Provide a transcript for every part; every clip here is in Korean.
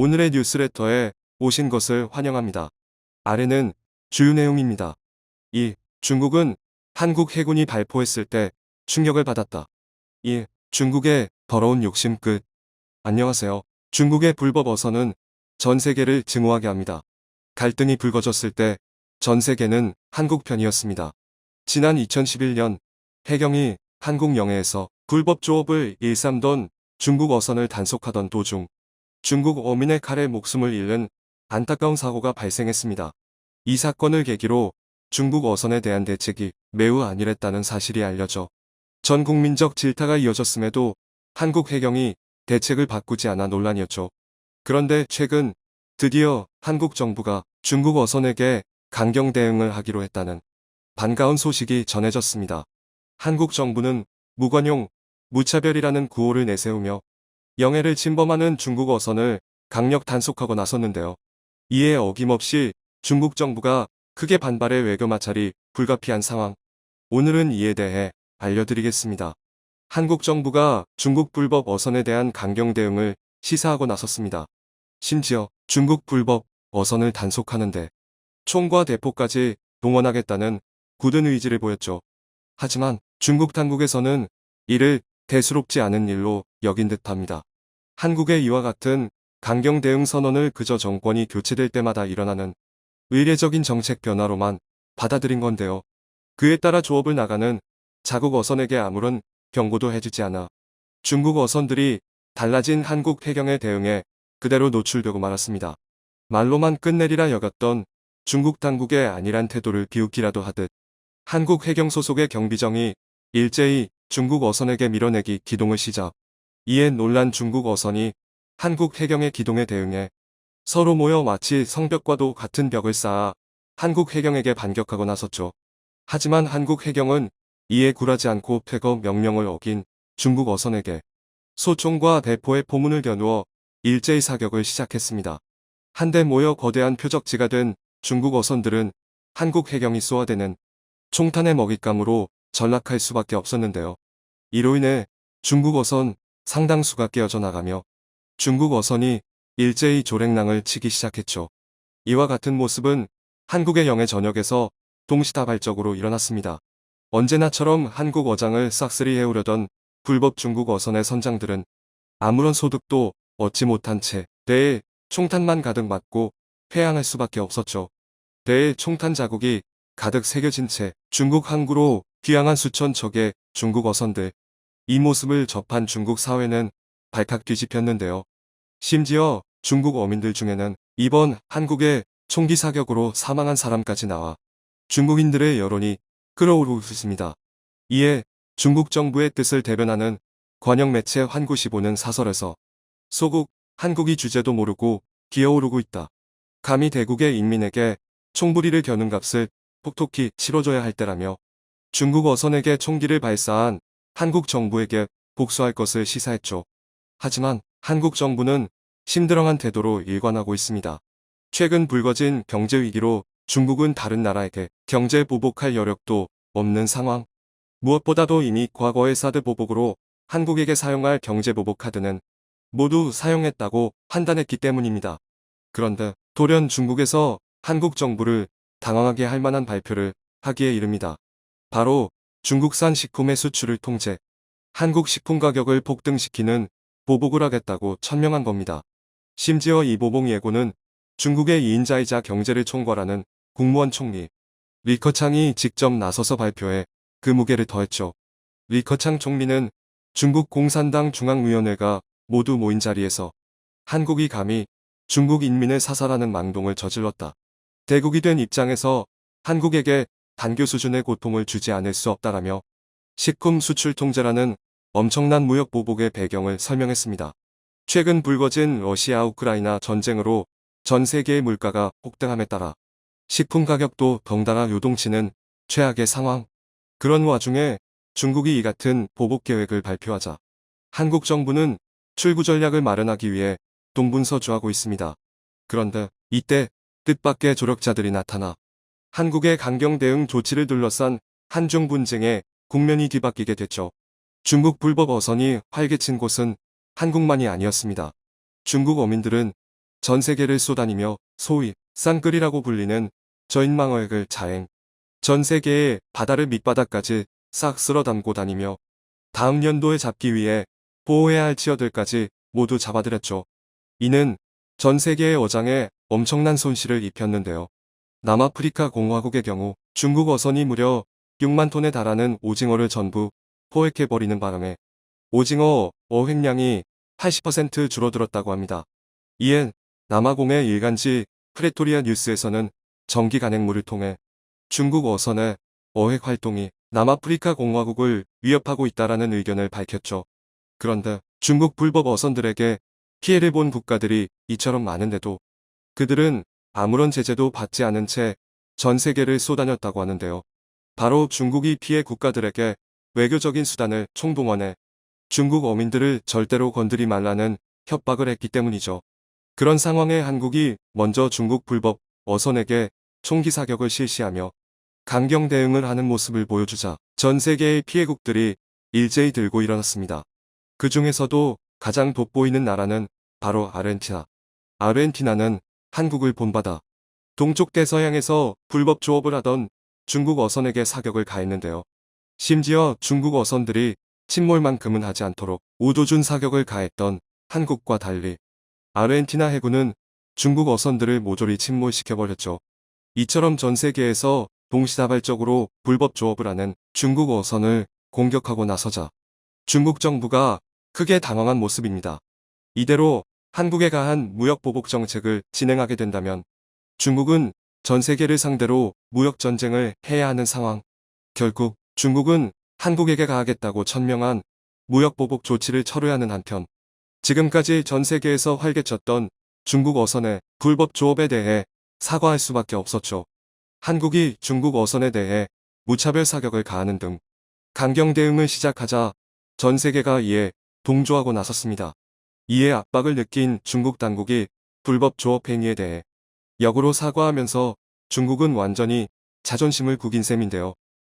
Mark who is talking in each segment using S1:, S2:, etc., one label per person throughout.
S1: 오늘의 뉴스레터에 오신 것을 환영합니다. 아래는 주요 내용입니다. 1. 중국은 한국 해군이 발포했을 때 충격을 받았다. 1. 중국의 더러운 욕심 끝. 안녕하세요. 중국의 불법 어선은 전 세계를 증오하게 합니다. 갈등이 불거졌을 때 전 세계는 한국 편이었습니다. 지난 2011년 해경이 한국 영해에서 불법 조업을 일삼던 중국 어선을 단속하던 도중 중국 어민의 칼에 목숨을 잃는 안타까운 사고가 발생했습니다. 이 사건을 계기로 중국 어선에 대한 대책이 매우 안일했다는 사실이 알려져 전 국민적 질타가 이어졌음에도 한국 해경이 대책을 바꾸지 않아 논란이었죠. 그런데 최근 드디어 한국 정부가 중국 어선에게 강경 대응을 하기로 했다는 반가운 소식이 전해졌습니다. 한국 정부는 무관용, 무차별이라는 구호를 내세우며 영해를 침범하는 중국 어선을 강력 단속하고 나섰는데요. 이에 어김없이 중국 정부가 크게 반발해 외교 마찰이 불가피한 상황. 오늘은 이에 대해 알려드리겠습니다. 한국 정부가 중국 불법 어선에 대한 강경 대응을 시사하고 나섰습니다. 심지어 중국 불법 어선을 단속하는데 총과 대포까지 동원하겠다는 굳은 의지를 보였죠. 하지만 중국 당국에서는 이를 대수롭지 않은 일로 여긴 듯합니다. 한국의 이와 같은 강경 대응 선언을 그저 정권이 교체될 때마다 일어나는 의례적인 정책 변화로만 받아들인 건데요. 그에 따라 조업을 나가는 자국 어선에게 아무런 경고도 해주지 않아 중국 어선들이 달라진 한국 해경의 대응에 그대로 노출되고 말았습니다. 말로만 끝내리라 여겼던 중국 당국의 안일한 태도를 비웃기라도 하듯 한국 해경 소속의 경비정이 일제히 중국 어선에게 밀어내기 기동을 시작. 이에 놀란 중국 어선이 한국 해경의 기동에 대응해 서로 모여 마치 성벽과도 같은 벽을 쌓아 한국 해경에게 반격하고 나섰죠. 하지만 한국 해경은 이에 굴하지 않고 퇴거 명령을 어긴 중국 어선에게 소총과 대포의 포문을 겨누어 일제히 사격을 시작했습니다. 한데 모여 거대한 표적지가 된 중국 어선들은 한국 해경이 쏘아대는 총탄의 먹잇감으로 전락할 수밖에 없었는데요. 이로 인해 중국 어선 상당수가 깨어져 나가며 중국 어선이 일제히 조랭랑을 치기 시작했죠. 이와 같은 모습은 한국의 영해 전역에서 동시다발적으로 일어났습니다. 언제나처럼 한국 어장을 싹쓸이 해오려던 불법 중국 어선의 선장들은 아무런 소득도 얻지 못한 채 배에 총탄만 가득 맞고 회항할 수밖에 없었죠. 배에 총탄 자국이 가득 새겨진 채 중국 항구로 귀향한 수천 척의 중국 어선들. 이 모습을 접한 중국 사회는 발칵 뒤집혔는데요. 심지어 중국 어민들 중에는 이번 한국의 총기 사격으로 사망한 사람까지 나와 중국인들의 여론이 끓어오르고 있습니다. 이에 중국 정부의 뜻을 대변하는 관영 매체 환구시보는 사설에서 소국 한국이 주제도 모르고 기어오르고 있다. 감히 대국의 인민에게 총부리를 겨눈 값을 톡톡히 치러줘야 할 때라며 중국 어선에게 총기를 발사한 한국 정부에게 복수할 것을 시사했죠. 하지만 한국 정부는 심드렁한 태도로 일관하고 있습니다. 최근 불거진 경제 위기로 중국은 다른 나라에게 경제 보복할 여력도 없는 상황. 무엇보다도 이미 과거의 사드 보복으로 한국에게 사용할 경제 보복 카드는 모두 사용했다고 판단했기 때문입니다. 그런데 돌연 중국에서 한국 정부를 당황하게 할 만한 발표를 하기에 이릅니다. 바로 중국산 식품의 수출을 통제, 한국 식품 가격을 폭등시키는 보복을 하겠다고 천명한 겁니다. 심지어 이 보복 예고는 중국의 2인자이자 경제를 총괄하는 국무원 총리 리커창이 직접 나서서 발표해 그 무게를 더했죠. 리커창 총리는 중국 공산당 중앙위원회가 모두 모인 자리에서 한국이 감히 중국 인민을 사살하는 망동을 저질렀다. 대국이 된 입장에서 한국에게 단교 수준의 고통을 주지 않을 수 없다라며 식품 수출 통제라는 엄청난 무역 보복의 배경을 설명했습니다. 최근 불거진 러시아 우크라이나 전쟁으로 전 세계의 물가가 폭등함에 따라 식품 가격도 덩달아 요동치는 최악의 상황. 그런 와중에 중국이 이 같은 보복 계획을 발표하자 한국 정부는 출구 전략을 마련하기 위해 동분서주하고 있습니다. 그런데 이때 뜻밖의 조력자들이 나타나 한국의 강경 대응 조치를 둘러싼 한중 분쟁에 국면이 뒤바뀌게 됐죠. 중국 불법 어선이 활개친 곳은 한국만이 아니었습니다. 중국 어민들은 전 세계를 쏘다니며 소위 쌍끌이라고 불리는 저인망어획을 자행, 전 세계의 바다를 밑바닥까지 싹 쓸어 담고 다니며 다음 연도에 잡기 위해 보호해야 할 치어들까지 모두 잡아들였죠. 이는 전 세계의 어장에 엄청난 손실을 입혔는데요. 남아프리카 공화국의 경우 중국 어선이 무려 6만 톤에 달하는 오징어를 전부 포획해버리는 바람에 오징어 어획량이 80% 줄어들었다고 합니다. 이에 남아공의 일간지 프레토리아 뉴스에서는 정기 간행물을 통해 중국 어선의 어획 활동이 남아프리카 공화국을 위협하고 있다라는 의견을 밝혔죠. 그런데 중국 불법 어선들에게 피해를 본 국가들이 이처럼 많은데도 그들은 아무런 제재도 받지 않은 채 전 세계를 쏘다녔다고 하는데요. 바로 중국이 피해 국가들에게 외교적인 수단을 총동원해 중국 어민들을 절대로 건드리 말라는 협박을 했기 때문이죠. 그런 상황에 한국이 먼저 중국 불법 어선에게 총기 사격을 실시하며 강경 대응을 하는 모습을 보여주자 전 세계의 피해국들이 일제히 들고 일어났습니다. 그 중에서도 가장 돋보이는 나라는 바로 아르헨티나. 아르헨티나는 한국을 본받아 동쪽 대서양에서 불법 조업을 하던 중국 어선에게 사격을 가했는데요. 심지어 중국 어선들이 침몰만큼은 하지 않도록 우도준 사격을 가했던 한국과 달리 아르헨티나 해군은 중국 어선들을 모조리 침몰시켜버렸죠. 이처럼 전 세계에서 동시다발적으로 불법 조업을 하는 중국 어선을 공격하고 나서자 중국 정부가 크게 당황한 모습입니다. 이대로 한국에 가한 무역보복 정책을 진행하게 된다면 중국은 전 세계를 상대로 무역전쟁을 해야 하는 상황. 결국 중국은 한국에게 가하겠다고 천명한 무역보복 조치를 철회하는 한편 지금까지 전 세계에서 활개쳤던 중국 어선의 불법 조업에 대해 사과할 수밖에 없었죠. 한국이 중국 어선에 대해 무차별 사격을 가하는 등 강경 대응을 시작하자 전 세계가 이에 동조하고 나섰습니다. 이에 압박을 느낀 중국 당국이 불법 조업 행위에 대해 역으로 사과하면서 중국은 완전히 자존심을 구긴 셈인데요.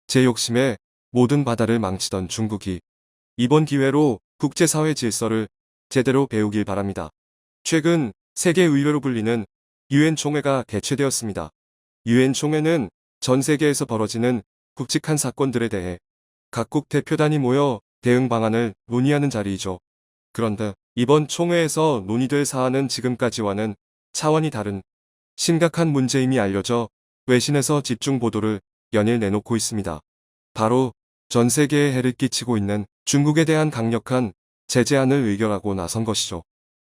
S1: 제 욕심에 모든 바다를 망치던 중국이 이번 기회로 국제사회 질서를 제대로 배우길 바랍니다. 최근 세계 의뢰로 불리는 유엔 총회가 개최되었습니다. 유엔 총회는 전 세계에서 벌어지는 굵직한 사건들에 대해 각국 대표단이 모여 대응 방안을 논의하는 자리이죠. 그런데 이번 총회에서 논의될 사안은 지금까지와는 차원이 다른 심각한 문제임이 알려져 외신에서 집중 보도를 연일 내놓고 있습니다. 바로 전 세계에 해를 끼치고 있는 중국에 대한 강력한 제재안을 의결하고 나선 것이죠.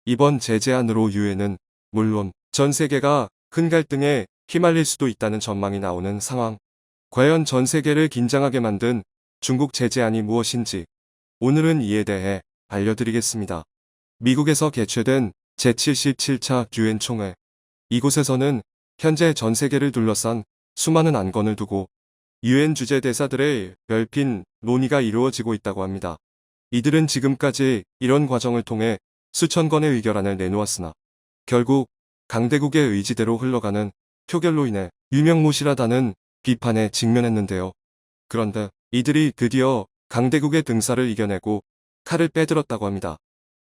S1: 이번 제재안으로 유엔은 물론 전 세계가 큰 갈등에 휘말릴 수도 있다는 전망이 나오는 상황. 과연 전 세계를 긴장하게 만든 중국 제재안이 무엇인지 오늘은 이에 대해 알려드리겠습니다. 미국에서 개최된 제77차 유엔 총회. 이곳에서는 현재 전 세계를 둘러싼 수많은 안건을 두고 유엔 주재 대사들의 별핀 논의가 이루어지고 있다고 합니다. 이들은 지금까지 이런 과정을 통해 수천 건의 의결안을 내놓았으나 결국 강대국의 의지대로 흘러가는 표결로 인해 유명무실하다는 비판에 직면했는데요. 그런데 이들이 드디어 강대국의 등살을 이겨내고 칼을 빼들었다고 합니다.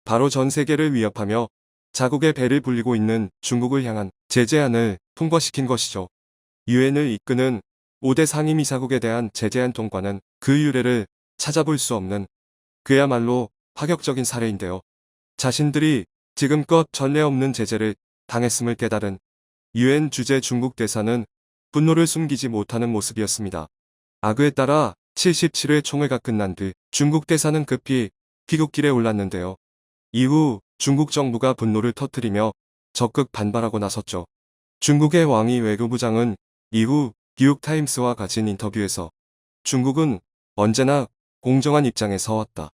S1: 바로 전 세계를 위협하며 자국의 배를 불리고 있는 중국을 향한 제재안을 통과시킨 것이죠. 유엔을 이끄는 5대 상임이사국에 대한 제재안 통과는 그 유래를 찾아볼 수 없는 그야말로 파격적인 사례인데요. 자신들이 지금껏 전례 없는 제재를 당했음을 깨달은 유엔 주재 중국 대사는 분노를 숨기지 못하는 모습이었습니다. 아그에 따라 77회 총회가 끝난 뒤 중국 대사는 급히 귀국길에 올랐는데요. 이후 중국 정부가 분노를 터뜨리며 적극 반발하고 나섰죠. 중국의 왕이 외교부장은 이후 뉴욕타임스와 가진 인터뷰에서 중국은 언제나 공정한 입장에 서왔다.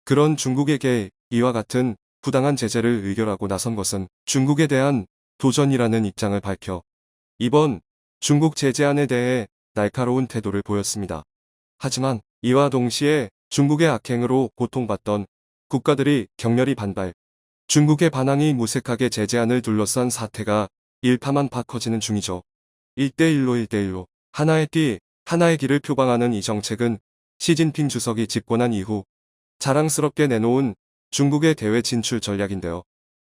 S1: 그런 중국에게 이와 같은 부당한 제재를 의결하고 나선 것은 중국에 대한 도전이라는 입장을 밝혀 이번 중국 제재안에 대해 날카로운 태도를 보였습니다. 하지만 이와 동시에 중국의 악행으로 고통받던 국가들이 격렬히 반발, 중국의 반항이 무색하게 제재안을 둘러싼 사태가 일파만파 커지는 중이죠. 1대1로 1대1로 하나의 띠, 하나의 길을 표방하는 이 정책은 시진핑 주석이 집권한 이후 자랑스럽게 내놓은 중국의 대외 진출 전략인데요.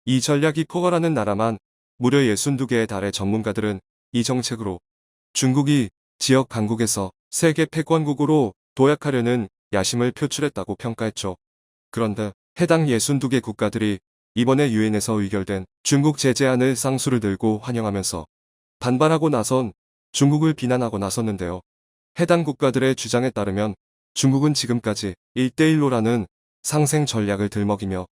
S1: 이 전략이 포괄하는 나라만 무려 62개에 달해 전문가들은 이 정책으로 중국이 지역 강국에서 세계 패권국으로 도약하려는 야심을 표출했다고 평가했죠. 그런데 해당 62개 국가들이 이번에 유엔에서 의결된 중국 제재안을 쌍수를 들고 환영하면서 반발하고 나선 중국을 비난하고 나섰는데요. 해당 국가들의 주장에 따르면 중국은 지금까지 1대1로라는 상생 전략을 들먹이며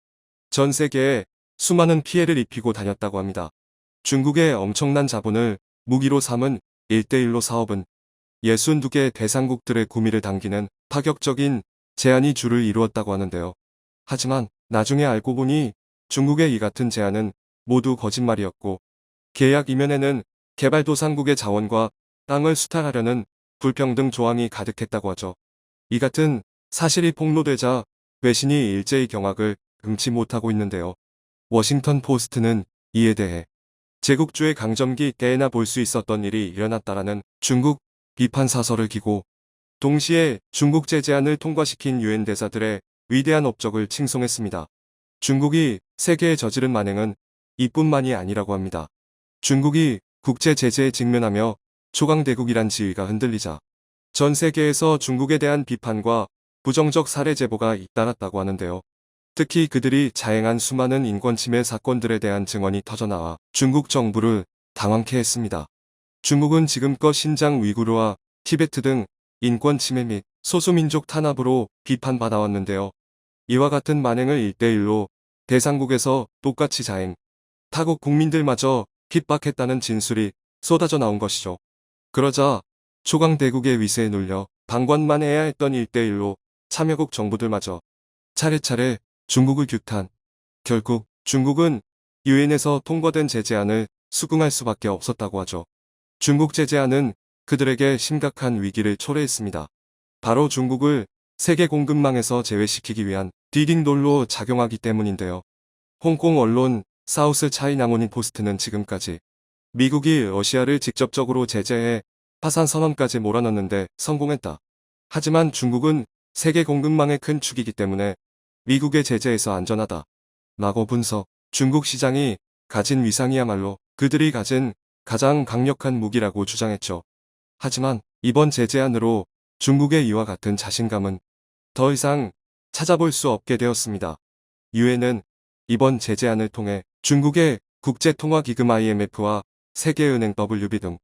S1: 전 세계에 수많은 피해를 입히고 다녔다고 합니다. 중국의 엄청난 자본을 무기로 삼은 1대1로 사업은 62개 대상국들의 구미를 당기는 파격적인 제안이 주를 이루었다고 하는데요. 하지만 나중에 알고 보니 중국의 이 같은 제안은 모두 거짓말이었고 계약 이면에는 개발도상국의 자원과 땅을 수탈하려는 불평등 조항이 가득했다고 하죠. 이 같은 사실이 폭로되자 외신이 일제히 경악을 금치 못하고 있는데요. 워싱턴 포스트는 이에 대해 제국주의 강점기 때에나 볼 수 있었던 일이 일어났다라는 중국 비판 사설을 기고 동시에 중국 제재안을 통과시킨 유엔 대사들의 위대한 업적을 칭송했습니다. 중국이 세계에 저지른 만행은 이뿐만이 아니라고 합니다. 중국이 국제 제재에 직면하며 초강대국이란 지위가 흔들리자 전 세계에서 중국에 대한 비판과 부정적 사례 제보가 잇따랐다고 하는데요. 특히 그들이 자행한 수많은 인권침해 사건들에 대한 증언이 터져나와 중국 정부를 당황케 했습니다. 중국은 지금껏 신장 위구르와 티베트 등 인권침해 및 소수민족 탄압으로 비판받아왔는데요. 이와 같은 만행을 1대1로 대상국에서 똑같이 자행, 타국 국민들마저 핍박했다는 진술이 쏟아져 나온 것이죠. 그러자 초강대국의 위세에 눌려 방관만 해야 했던 1대1로 참여국 정부들마저 차례차례 중국을 규탄. 결국 중국은 유엔에서 통과된 제재안을 수긍할 수밖에 없었다고 하죠. 중국 제재안은 그들에게 심각한 위기를 초래했습니다. 바로 중국을 세계 공급망에서 제외시키기 위한 디딩돌로 작용하기 때문인데요. 홍콩 언론 사우스 차이나 모닝 포스트는 지금까지 미국이 러시아를 직접적으로 제재해 파산 선언까지 몰아넣는데 성공했다. 하지만 중국은 세계 공급망의 큰 축이기 때문에 미국의 제재에서 안전하다. 라고 분석. 중국 시장이 가진 위상이야말로 그들이 가진 가장 강력한 무기라고 주장했죠. 하지만 이번 제재안으로 중국의 이와 같은 자신감은 더 이상 찾아볼 수 없게 되었습니다. 유엔은 이번 제재안을 통해 중국의 국제통화기금 IMF와 세계은행 WB 등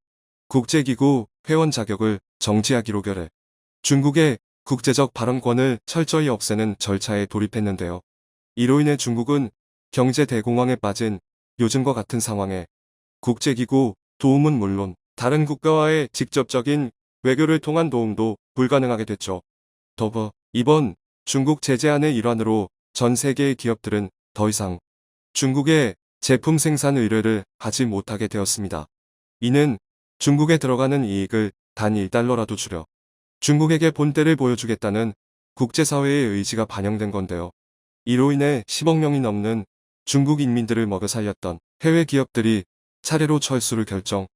S1: 국제기구 회원 자격을 정지하기로 결해 중국의 국제적 발언권을 철저히 없애는 절차에 돌입했는데요. 이로 인해 중국은 경제 대공황에 빠진 요즘과 같은 상황에 국제기구 도움은 물론 다른 국가와의 직접적인 외교를 통한 도움도 불가능하게 됐죠. 더불어 이번 중국 제재안의 일환으로 전 세계의 기업들은 더 이상 중국의 제품 생산 의뢰를 하지 못하게 되었습니다. 이는 중국에 들어가는 이익을 단 1달러라도 줄여 중국에게 본때를 보여주겠다는 국제사회의 의지가 반영된 건데요. 이로 인해 10억 명이 넘는 중국 인민들을 먹여 살렸던 해외 기업들이 차례로 철수를 결정.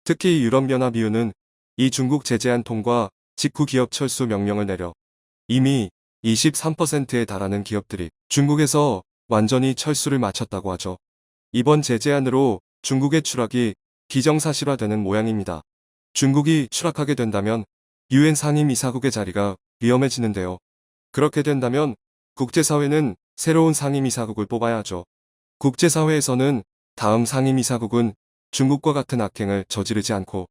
S1: 특히 유럽연합EU는 이 중국 제재안 통과 직후 기업 철수 명령을 내려 이미 23%에 달하는 기업들이 중국에서 완전히 철수를 마쳤다고 하죠. 이번 제재안으로 중국의 추락이 기정사실화되는 모양입니다. 중국이 추락하게 된다면 유엔 상임이사국의 자리가 위험해지는데요. 그렇게 된다면 국제사회는 새로운 상임이사국을 뽑아야 하죠. 국제사회에서는 다음 상임이사국은 중국과 같은 악행을 저지르지 않고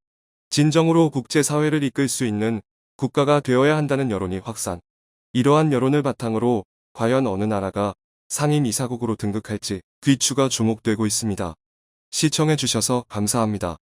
S1: 진정으로 국제사회를 이끌 수 있는 국가가 되어야 한다는 여론이 확산. 이러한 여론을 바탕으로 과연 어느 나라가 상임이사국으로 등극할지 귀추가 주목되고 있습니다. 시청해주셔서 감사합니다.